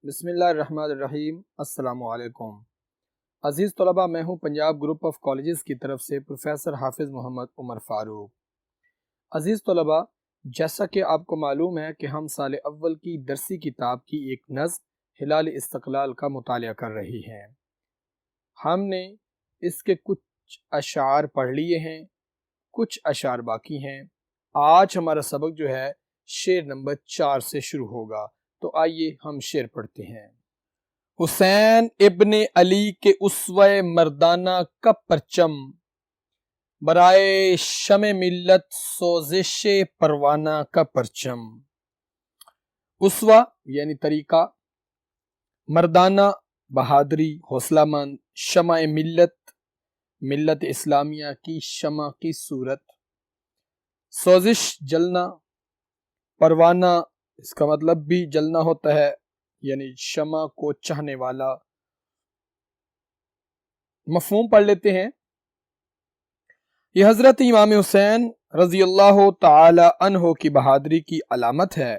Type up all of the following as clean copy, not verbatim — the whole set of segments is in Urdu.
بسم اللہ الرحمن الرحیم۔ السلام علیکم عزیز طلبہ، میں ہوں پنجاب گروپ آف کالجز کی طرف سے پروفیسر حافظ محمد عمر فاروق۔ عزیز طلبہ، جیسا کہ آپ کو معلوم ہے کہ ہم سال اول کی درسی کتاب کی ایک نظم ہلال استقلال کا مطالعہ کر رہی ہیں۔ ہم نے اس کے کچھ اشعار پڑھ لیے ہیں، کچھ اشعار باقی ہیں۔ آج ہمارا سبق جو ہے شعر نمبر 4 سے شروع ہوگا، تو آئیے ہم شعر پڑھتے ہیں۔ حسین ابن علی کے اسوہ مردانہ کا پرچم، برائے شمع ملت سوزش پروانہ کا پرچم۔ اسوہ یعنی طریقہ، مردانہ بہادری، حوصلہ مند، شمع ملت اسلامیہ کی شمع کی صورت، سوزش جلنا، پروانہ اس کا مطلب بھی جلنا ہوتا ہے، یعنی شمع کو چاہنے والا۔ مفہوم پڑھ لیتے ہیں۔ یہ حضرت امام حسین رضی اللہ تعالی عنہ کی بہادری کی علامت ہے،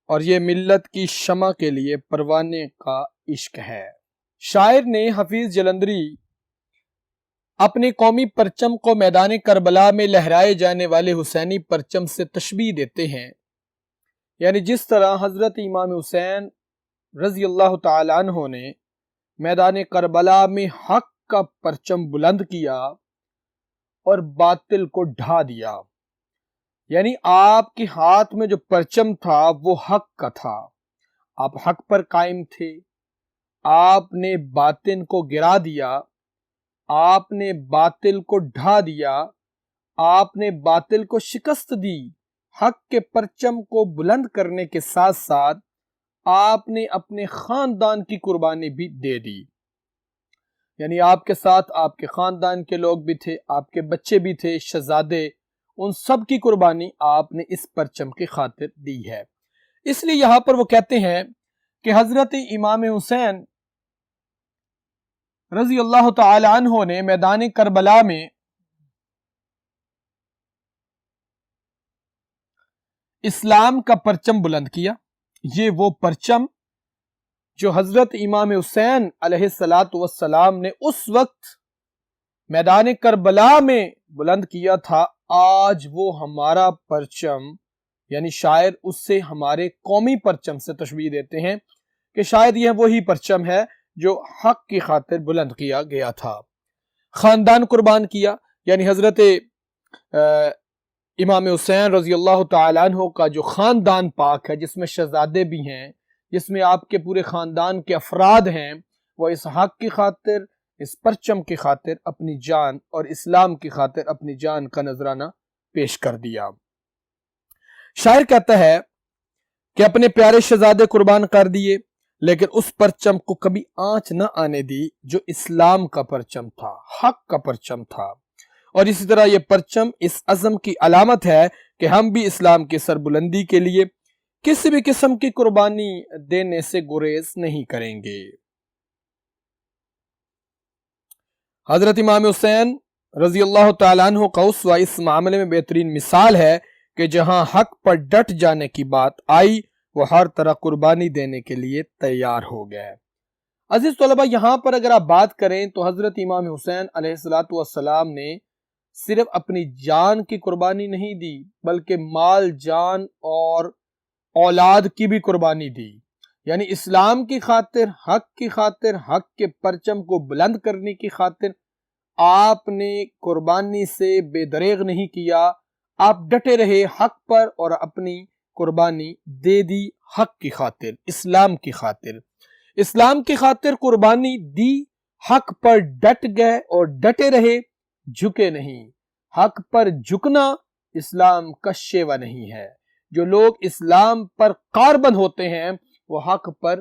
اور یہ ملت کی شمع کے لیے پروانے کا عشق ہے۔ شاعر نے حفیظ جلندری اپنے قومی پرچم کو میدان کربلا میں لہرائے جانے والے حسینی پرچم سے تشبیہ دیتے ہیں، یعنی جس طرح حضرت امام حسین رضی اللہ تعالی عنہ نے میدان کربلا میں حق کا پرچم بلند کیا اور باطل کو ڈھا دیا، یعنی آپ کے ہاتھ میں جو پرچم تھا وہ حق کا تھا، آپ حق پر قائم تھے، آپ نے باطل کو گرا دیا، آپ نے باطل کو ڈھا دیا، آپ نے باطل کو شکست دی۔ حق کے پرچم کو بلند کرنے کے ساتھ ساتھ آپ نے اپنے خاندان کی قربانی بھی دے دی، یعنی آپ کے ساتھ آپ کے خاندان کے لوگ بھی تھے، آپ کے بچے بھی تھے، شہزادے، ان سب کی قربانی آپ نے اس پرچم کی خاطر دی ہے۔ اس لیے یہاں پر وہ کہتے ہیں کہ حضرت امام حسین رضی اللہ تعالی عنہ نے میدان کربلا میں اسلام کا پرچم بلند کیا۔ یہ وہ پرچم جو حضرت امام حسین علیہ السلام نے اس وقت میدان کربلا میں بلند کیا تھا، آج وہ ہمارا پرچم، یعنی شاعر اس سے ہمارے قومی پرچم سے تشبیہ دیتے ہیں کہ شاید یہ وہی پرچم ہے جو حق کی خاطر بلند کیا گیا تھا۔ خاندان قربان کیا، یعنی حضرت امام حسین رضی اللہ تعالیٰ عنہ کا جو خاندان پاک ہے، جس میں شہزادے بھی ہیں، جس میں آپ کے پورے خاندان کے افراد ہیں، وہ اس حق کی خاطر، اس پرچم کی خاطر اپنی جان اور اسلام کی خاطر اپنی جان کا نذرانہ پیش کر دیا۔ شاعر کہتا ہے کہ اپنے پیارے شہزادے قربان کر دیے، لیکن اس پرچم کو کبھی آنچ نہ آنے دی جو اسلام کا پرچم تھا، حق کا پرچم تھا۔ اور اسی طرح یہ پرچم اس عزم کی علامت ہے کہ ہم بھی اسلام کی سربلندی کے لیے کسی بھی قسم کی قربانی دینے سے گریز نہیں کریں گے۔ حضرت امام حسین رضی اللہ تعالیٰ عنہ کا اسوہ اس معاملے میں بہترین مثال ہے کہ جہاں حق پر ڈٹ جانے کی بات آئی، وہ ہر طرح قربانی دینے کے لیے تیار ہو گئے۔ عزیز طلبہ، یہاں پر اگر آپ بات کریں تو حضرت امام حسین علیہ السلام نے صرف اپنی جان کی قربانی نہیں دی، بلکہ مال، جان اور اولاد کی بھی قربانی دی، یعنی اسلام کی خاطر، حق کے پرچم کو بلند کرنے کی خاطر آپ نے قربانی سے بے دریغ نہیں کیا، آپ ڈٹے رہے حق پر اور اپنی قربانی دے دی حق کی خاطر، اسلام کی خاطر۔ اسلام کی خاطر قربانی دی، حق پر ڈٹ گئے اور ڈٹے رہے، جھکے نہیں۔ حق پر جھکنا اسلام کا شیوا نہیں ہے۔ جو لوگ اسلام پر کاربند ہوتے ہیں وہ حق پر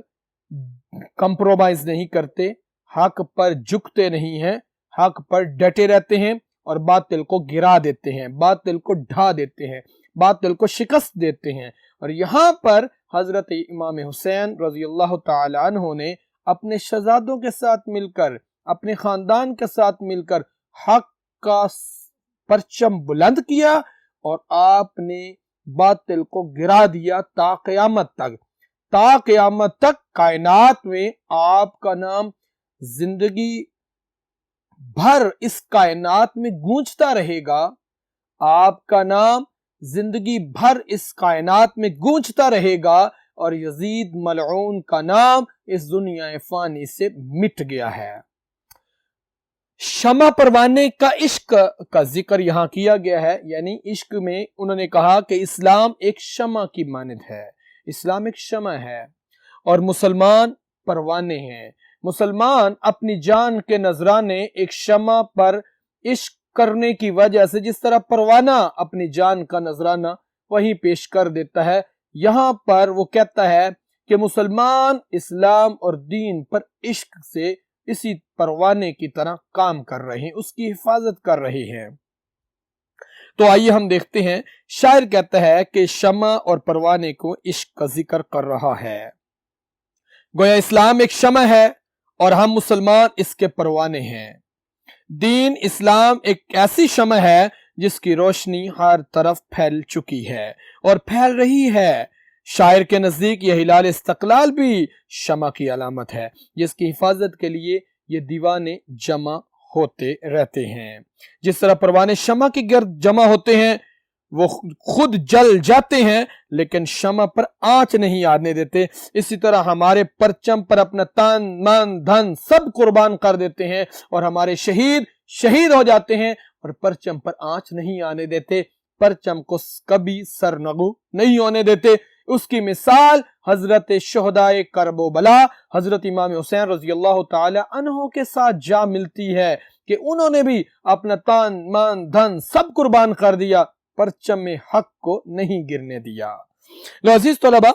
کمپرومائز نہیں کرتے، حق پر جھکتے نہیں ہیں، حق پر ڈٹے رہتے ہیں اور باطل کو گرا دیتے ہیں، باطل کو ڈھا دیتے ہیں، باطل کو شکست دیتے ہیں۔ اور یہاں پر حضرت امام حسین رضی اللہ تعالی عنہ نے اپنے شہزادوں کے ساتھ مل کر، اپنے خاندان کے ساتھ مل کر حق کا پرچم بلند کیا اور آپ نے باطل کو گرا دیا تا قیامت تک۔ تا قیامت تک کائنات میں آپ کا نام زندگی بھر اس کائنات میں گونجتا رہے گا، آپ کا نام زندگی بھر اس کائنات میں گونجتا رہے گا، اور یزید ملعون کا نام اس دنیا فانی سے مٹ گیا ہے۔ شمع پروانے کا عشق کا ذکر یہاں کیا گیا ہے، یعنی عشق میں انہوں نے کہا کہ اسلام ایک شمع کی مانند ہے، اسلام ایک شمع ہے اور مسلمان پروانے ہیں۔ مسلمان اپنی جان کے نذرانے ایک شمع پر عشق کرنے کی وجہ سے جس طرح پروانہ اپنی جان کا نذرانہ وہی پیش کر دیتا ہے، یہاں پر وہ کہتا ہے کہ مسلمان اسلام اور دین پر عشق سے اسی پروانے کی طرح کام کر رہے ہیں، اس کی حفاظت کر رہے ہیں۔ تو آئیے ہم دیکھتے ہیں، شاعر کہتا ہے کہ شمع اور پروانے کو عشق کا ذکر کر رہا ہے۔ گویا اسلام ایک شمع ہے اور ہم مسلمان اس کے پروانے ہیں۔ دین اسلام ایک ایسی شمع ہے جس کی روشنی ہر طرف پھیل چکی ہے اور پھیل رہی ہے۔ شاعر کے نزدیک یہ ہلال استقلال بھی شمع کی علامت ہے، جس کی حفاظت کے لیے یہ دیوانے جمع ہوتے رہتے ہیں۔ جس طرح پروانے شمع کے گرد جمع ہوتے ہیں، وہ خود جل جاتے ہیں لیکن شمع پر آنچ نہیں آنے دیتے، اسی طرح ہمارے پرچم پر اپنا تن من دھن سب قربان کر دیتے ہیں اور ہمارے شہید ہو جاتے ہیں اور پرچم پر آنچ نہیں آنے دیتے، پرچم کو کبھی سرنگو نہیں ہونے دیتے۔ اس کی مثال حضرت شہدائے کرب و بلا حضرت امام حسین رضی اللہ تعالی عنہ کے ساتھ جا ملتی ہے کہ انہوں نے بھی اپنا تن من دھن سب قربان کر دیا، پرچم میں حق کو نہیں گرنے دیا۔ عزیز طلبہ،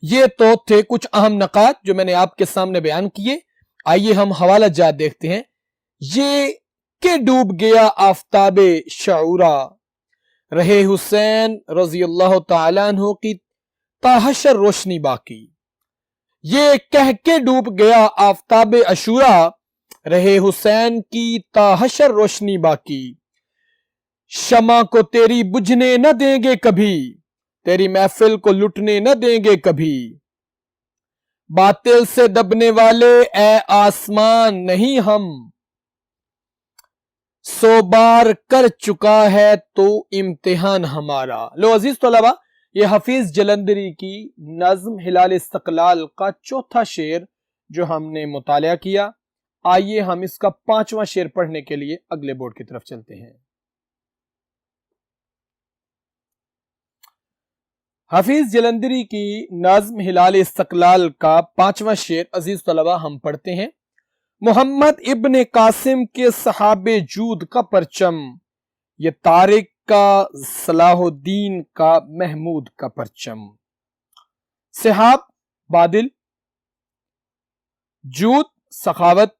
یہ تو تھے کچھ اہم نکات جو میں نے آپ کے سامنے بیان کیے۔ آئیے ہم حوالہ جات دیکھتے ہیں۔ یہ کہ ڈوب گیا آفتاب شعورا، رہے حسین رضی اللہ تعالیٰ عنہ کی تا حشر روشنی باقی۔ یہ کہہ کے ڈوب گیا آفتاب عاشورا، رہے حسین کی تا حشر روشنی باقی۔ شمع کو تیری بجھنے نہ دیں گے کبھی، تیری محفل کو لٹنے نہ دیں گے کبھی۔ باطل سے دبنے والے اے آسمان نہیں ہم، 100 بار کر چکا ہے تو امتحان ہمارا۔ لو عزیز طلبہ، یہ حفیظ جلندری کی نظم ہلال استقلال کا چوتھا شعر جو ہم نے مطالعہ کیا۔ آئیے ہم اس کا 5واں شعر پڑھنے کے لیے اگلے بورڈ کی طرف چلتے ہیں۔ حفیظ جلندری کی نظم ہلال استقلال کا 5واں شعر عزیز طلبہ ہم پڑھتے ہیں۔ محمد ابن قاسم کے صحاب جود کا پرچم، یہ طارق کا صلاح الدین کا محمود کا پرچم۔ صحاب بادل، جود سخاوت،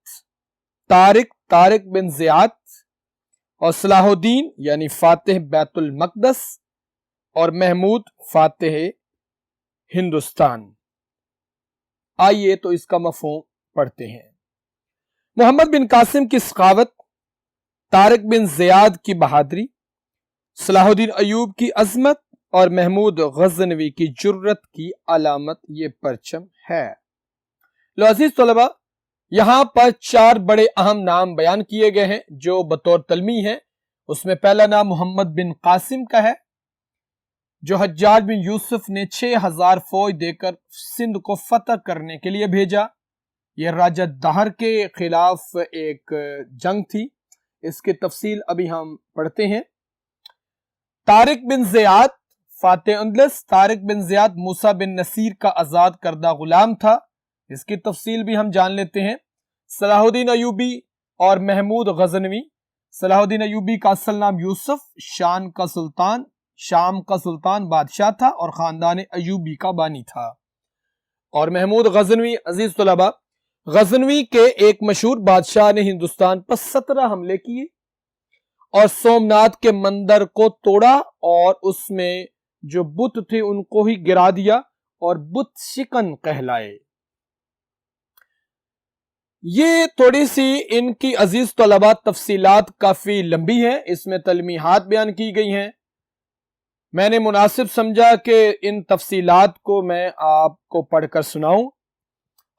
طارق بن زیاد اور صلاح الدین یعنی فاتح بیت المقدس اور محمود فاتح ہندوستان۔ آئیے تو اس کا مفہوم پڑھتے ہیں۔ محمد بن قاسم کی سخاوت، طارق بن زیاد کی بہادری، صلاح الدین ایوب کی عظمت اور محمود غزنوی کی جرت کی علامت یہ پرچم ہے۔ لو عزیز طلبہ، یہاں پر 4 بڑے اہم نام بیان کیے گئے ہیں جو بطور تلمیح ہیں۔ اس میں پہلا نام محمد بن قاسم کا ہے، جو حجاج بن یوسف نے 6000 فوج دے کر سندھ کو فتح کرنے کے لیے بھیجا۔ یہ راجہ دہر کے خلاف ایک جنگ تھی، اس کی تفصیل ابھی ہم پڑھتے ہیں۔ طارق بن زیاد فاتح اندلس، طارق بن زیاد موسیٰ بن نصیر کا آزاد کردہ غلام تھا، اس کی تفصیل بھی ہم جان لیتے ہیں۔ صلاح الدین ایوبی اور محمود غزنوی، صلاح الدین ایوبی کا اصل نام یوسف، شام کا سلطان بادشاہ تھا اور خاندان ایوبی کا بانی تھا۔ اور محمود غزنوی، عزیز طلبہ، غزنوی کے ایک مشہور بادشاہ نے ہندوستان پر 17 حملے کیے اور سومناتھ کے مندر کو توڑا اور اس میں جو بت تھے ان کو ہی گرا دیا اور بت شکن کہلائے۔ یہ تھوڑی سی ان کی عزیز طلبہ تفصیلات کافی لمبی ہیں، اس میں تلمیحات بیان کی گئی ہیں۔ میں نے مناسب سمجھا کہ ان تفصیلات کو میں آپ کو پڑھ کر سناؤں۔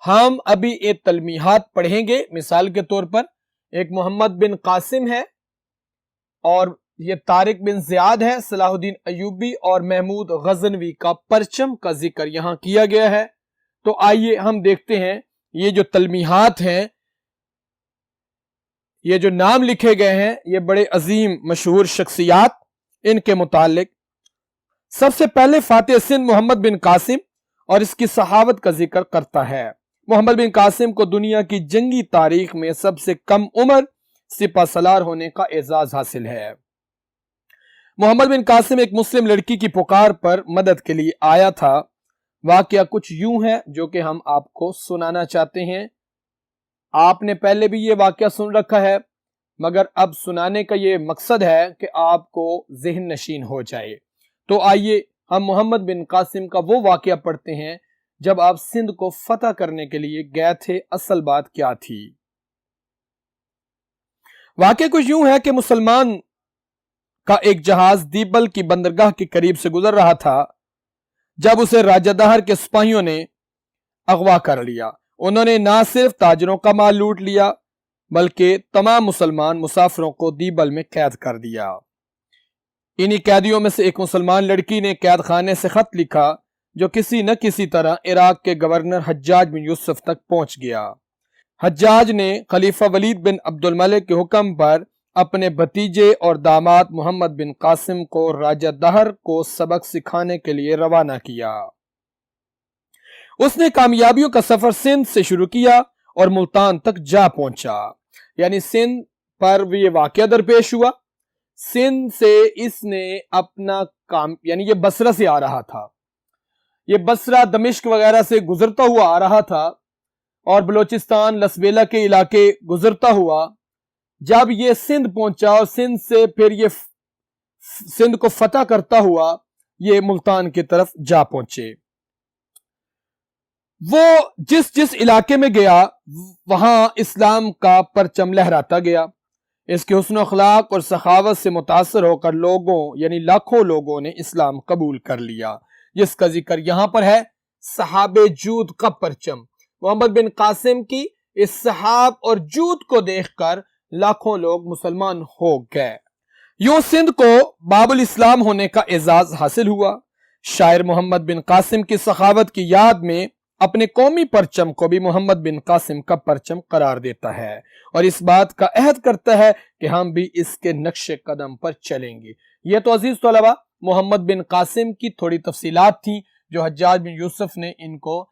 ہم ابھی ایک تلمیحات پڑھیں گے۔ مثال کے طور پر ایک محمد بن قاسم ہے اور یہ طارق بن زیاد ہے، صلاح الدین ایوبی اور محمود غزنوی کا پرچم کا ذکر یہاں کیا گیا ہے۔ تو آئیے ہم دیکھتے ہیں یہ جو تلمیحات ہیں، یہ جو نام لکھے گئے ہیں، یہ بڑے عظیم مشہور شخصیات، ان کے متعلق سب سے پہلے فاتح سندھ محمد بن قاسم اور اس کی صحابت کا ذکر کرتا ہے۔ محمد بن قاسم کو دنیا کی جنگی تاریخ میں سب سے کم عمر سپہ سالار ہونے کا اعزاز حاصل ہے۔ محمد بن قاسم ایک مسلم لڑکی کی پکار پر مدد کے لیے آیا تھا۔ واقعہ کچھ یوں ہے جو کہ ہم آپ کو سنانا چاہتے ہیں۔ آپ نے پہلے بھی یہ واقعہ سن رکھا ہے، مگر اب سنانے کا یہ مقصد ہے کہ آپ کو ذہن نشین ہو جائے۔ تو آئیے ہم محمد بن قاسم کا وہ واقعہ پڑھتے ہیں جب آپ سندھ کو فتح کرنے کے لیے گئے تھے۔ اصل بات کیا تھی؟ واقعہ کچھ یوں ہے کہ مسلمان کا ایک جہاز دیبل کی بندرگاہ کے قریب سے گزر رہا تھا جب اسے راجہ دہر کے سپاہیوں نے اغوا کر لیا۔ انہوں نے نہ صرف تاجروں کا مال لوٹ لیا بلکہ تمام مسلمان مسافروں کو دیبل میں قید کر دیا۔ انہی قیدیوں میں سے ایک مسلمان لڑکی نے قید خانے سے خط لکھا جو کسی نہ کسی طرح عراق کے گورنر حجاج بن یوسف تک پہنچ گیا۔ حجاج نے خلیفہ ولید بن عبد الملک کے حکم پر اپنے بھتیجے اور داماد محمد بن قاسم کو راجہ دہر کو سبق سکھانے کے لیے روانہ کیا۔ اس نے کامیابیوں کا سفر سندھ سے شروع کیا اور ملتان تک جا پہنچا۔ یعنی سندھ پر بھی یہ واقعہ درپیش ہوا۔ سندھ سے اس نے اپنا کام، یعنی یہ بصرہ سے آ رہا تھا، یہ بصرہ دمشق وغیرہ سے گزرتا ہوا آ رہا تھا اور بلوچستان لسبیلا کے علاقے گزرتا ہوا جب یہ سندھ پہنچا اور سندھ سے پھر یہ سندھ کو فتح کرتا ہوا یہ ملتان کی طرف جا پہنچے۔ وہ جس علاقے میں گیا وہاں اسلام کا پرچم لہراتا گیا۔ اس کے حسن و اخلاق اور سخاوت سے متاثر ہو کر لوگوں، یعنی لاکھوں لوگوں نے اسلام قبول کر لیا، جس کا ذکر یہاں پر ہے۔ صحاب جود کا پرچم، محمد بن قاسم کی اس صحاب اور جود کو دیکھ کر لاکھوں لوگ مسلمان ہو گئے۔ یوں سندھ کو باب الاسلام ہونے کا اعزاز حاصل ہوا۔ شاعر محمد بن قاسم کی سخاوت کی یاد میں اپنے قومی پرچم کو بھی محمد بن قاسم کا پرچم قرار دیتا ہے اور اس بات کا عہد کرتا ہے کہ ہم بھی اس کے نقش قدم پر چلیں گے۔ یہ تو عزیز طلبہ محمد بن قاسم کی تھوڑی تفصیلات تھیں جو حجاج بن یوسف نے ان کو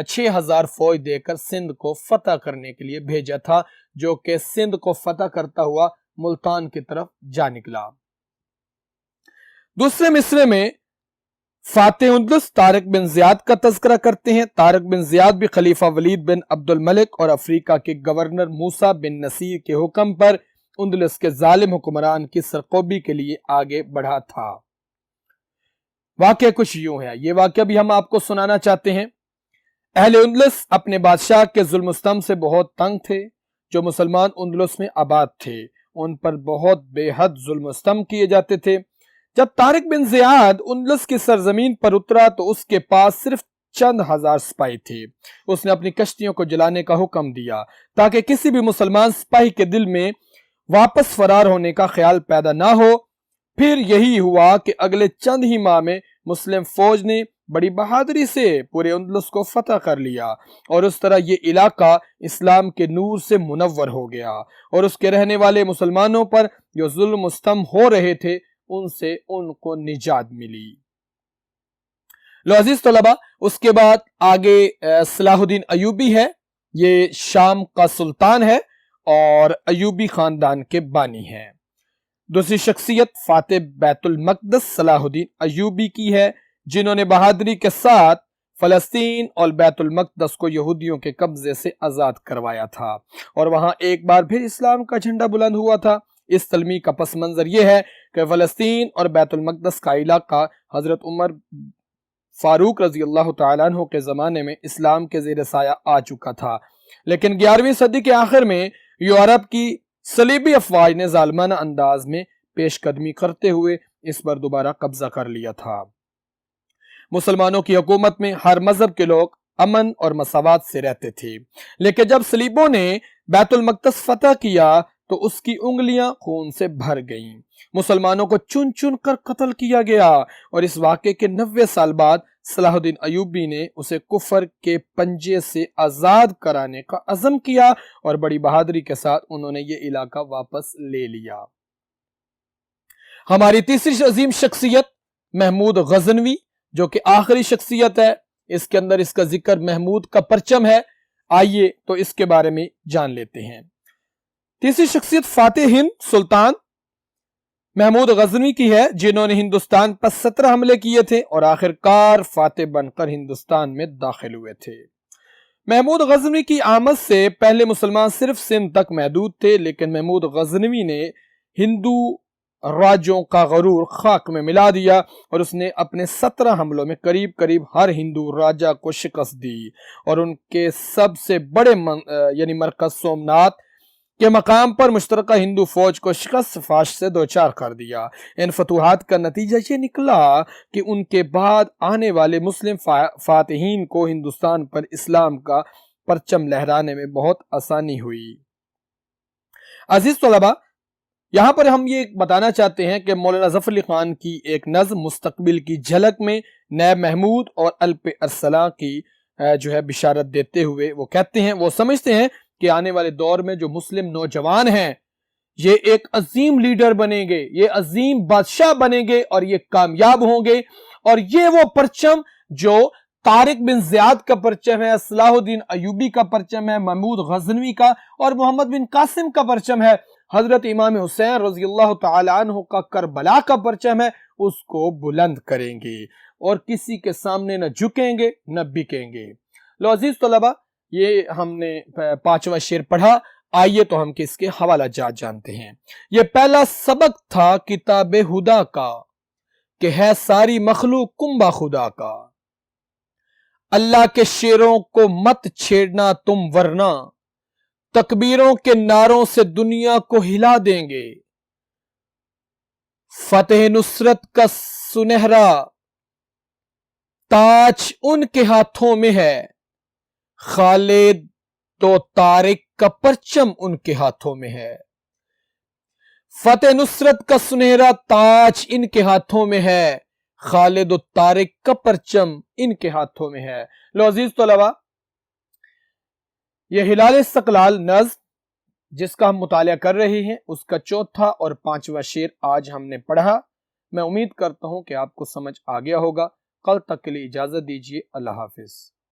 6000 فوج دے کر سندھ کو فتح کرنے کے لیے بھیجا تھا، جو کہ سندھ کو فتح کرتا ہوا ملتان کی طرف جا نکلا۔ دوسرے مصرے میں فاتح اندلس طارق بن زیاد کا تذکرہ کرتے ہیں۔ طارق بن زیاد بھی خلیفہ ولید بن عبد الملک اور افریقہ کے گورنر موسیٰ بن نصیر کے حکم پر اندلس کے ظالم حکمران کی سرکوبی کے لیے آگے بڑھا تھا۔ واقعہ کچھ یوں ہے، یہ واقعہ بھی ہم آپ کو سنانا چاہتے ہیں۔ اہل اندلس اپنے بادشاہ کے ظلم و ستم سے بہت تنگ تھے۔ جو مسلمان اندلس میں آباد تھے ان پر بہت بے حد ظلم و ستم کیے جاتے تھے۔ جب طارق بن زیاد اندلس کی سرزمین پر اترا تو اس کے پاس صرف چند ہزار سپاہی تھے۔ اس نے اپنی کشتیوں کو جلانے کا حکم دیا تاکہ کسی بھی مسلمان سپاہی کے دل میں واپس فرار ہونے کا خیال پیدا نہ ہو۔ پھر یہی ہوا کہ اگلے چند ہی ماہ میں مسلم فوج نے بڑی بہادری سے پورے اندلس کو فتح کر لیا اور اس طرح یہ علاقہ اسلام کے نور سے منور ہو گیا اور اس کے رہنے والے مسلمانوں پر جو ظلم و ستم ہو رہے تھے ان سے ان کو نجات ملی۔ لو عزیز طلبہ، اس کے بعد آگے صلاح الدین ایوبی ہے۔ یہ شام کا سلطان ہے اور ایوبی خاندان کے بانی ہے۔ دوسری شخصیت فاتح بیت المقدس صلاح الدین ایوبی کی ہے، جنہوں نے بہادری کے ساتھ فلسطین اور بیت المقدس کو یہودیوں کے قبضے سے آزاد کروایا تھا اور وہاں ایک بار پھر اسلام کا جھنڈا بلند ہوا تھا۔ اس تلمیح کا پس منظر یہ ہے کہ فلسطین اور بیت المقدس کا علاقہ حضرت عمر فاروق رضی اللہ تعالیٰ عنہ کے زمانے میں اسلام کے زیر سایہ آ چکا تھا، لیکن 11ویں صدی کے آخر میں یورپ کی صلیبی افواج نے ظالمانہ انداز میں پیش قدمی کرتے ہوئے اس پر دوبارہ قبضہ کر لیا تھا۔ مسلمانوں کی حکومت میں ہر مذہب کے لوگ امن اور مساوات سے رہتے تھے، لیکن جب صلیبوں نے بیت المقدس فتح کیا تو اس کی انگلیاں خون سے بھر گئیں۔ مسلمانوں کو چن چن کر قتل کیا گیا، اور اس واقعے کے 90 سال بعد صلاح الدین ایوبی نے اسے کفر کے پنجے سے آزاد کرانے کا عزم کیا، اور بڑی بہادری کے ساتھ انہوں نے یہ علاقہ واپس لے لیا۔ ہماری تیسری عظیم شخصیت محمود غزنوی، جو کہ آخری شخصیت ہے، اس کے اندر اس کا ذکر محمود کا پرچم ہے۔ آئیے تو اس کے بارے میں جان لیتے ہیں۔ تیسری شخصیت فاتح ہند سلطان محمود غزنوی کی ہے، جنہوں نے ہندوستان پر 17 حملے کیے تھے اور آخر کار فاتح بن کر ہندوستان میں داخل ہوئے تھے۔ محمود غزنوی کی آمد سے پہلے مسلمان صرف سندھ تک محدود تھے، لیکن محمود غزنوی نے ہندو راجوں کا غرور خاک میں ملا دیا، اور اس نے اپنے 17 حملوں میں قریب قریب ہر ہندو راجہ کو شکست دی، اور ان کے سب سے بڑے یعنی مرکز سومنات کے مقام پر مشترکہ ہندو فوج کو شکست فاش سے دوچار کر دیا۔ ان فتوحات کا نتیجہ یہ نکلا کہ ان کے بعد آنے والے مسلم فاتحین کو ہندوستان پر اسلام کا پرچم لہرانے میں بہت آسانی ہوئی۔ عزیز طلبہ، یہاں پر ہم یہ بتانا چاہتے ہیں کہ مولانا ظفر علی خان کی ایک نظم مستقبل کی جھلک میں نیب محمود اور الپ ارسلان کی جو ہے بشارت دیتے ہوئے وہ کہتے ہیں، وہ سمجھتے ہیں کہ آنے والے دور میں جو مسلم نوجوان ہیں یہ ایک عظیم لیڈر بنیں گے، یہ عظیم بادشاہ بنیں گے، اور یہ کامیاب ہوں گے، اور یہ وہ پرچم جو طارق بن زیاد کا پرچم ہے، صلاح الدین ایوبی کا پرچم ہے، محمود غزنوی کا اور محمد بن قاسم کا پرچم ہے، حضرت امام حسین رضی اللہ تعالی عنہ کا کربلا کا پرچم ہے، اس کو بلند کریں گے اور کسی کے سامنے نہ جھکیں گے نہ بکیں گے۔ لو عزیز طلبہ، یہ ہم نے 5واں شعر پڑھا، آئیے تو ہم اس کے حوالہ جات جانتے ہیں۔ یہ پہلا سبق تھا کتاب خدا کا، کہ ہے ساری مخلوق کنبہ خدا کا۔ اللہ کے شعروں کو مت چھیڑنا تم، ورنہ تکبیروں کے نعروں سے دنیا کو ہلا دیں گے۔ فتح نصرت کا سنہرا تاج ان کے ہاتھوں میں ہے، خالد و طارق کا پرچم ان کے ہاتھوں میں ہے۔ فتح نصرت کا سنہرا تاج ان کے ہاتھوں میں ہے، خالد و طارق کا پرچم ان کے ہاتھوں میں ہے۔ لو عزیز طلبہ، یہ ہلال استقلال نظم جس کا ہم مطالعہ کر رہے ہیں، اس کا 4تھا اور 5واں شعر آج ہم نے پڑھا۔ میں امید کرتا ہوں کہ آپ کو سمجھ آ گیا ہوگا۔ کل تک کے لیے اجازت دیجیے، اللہ حافظ۔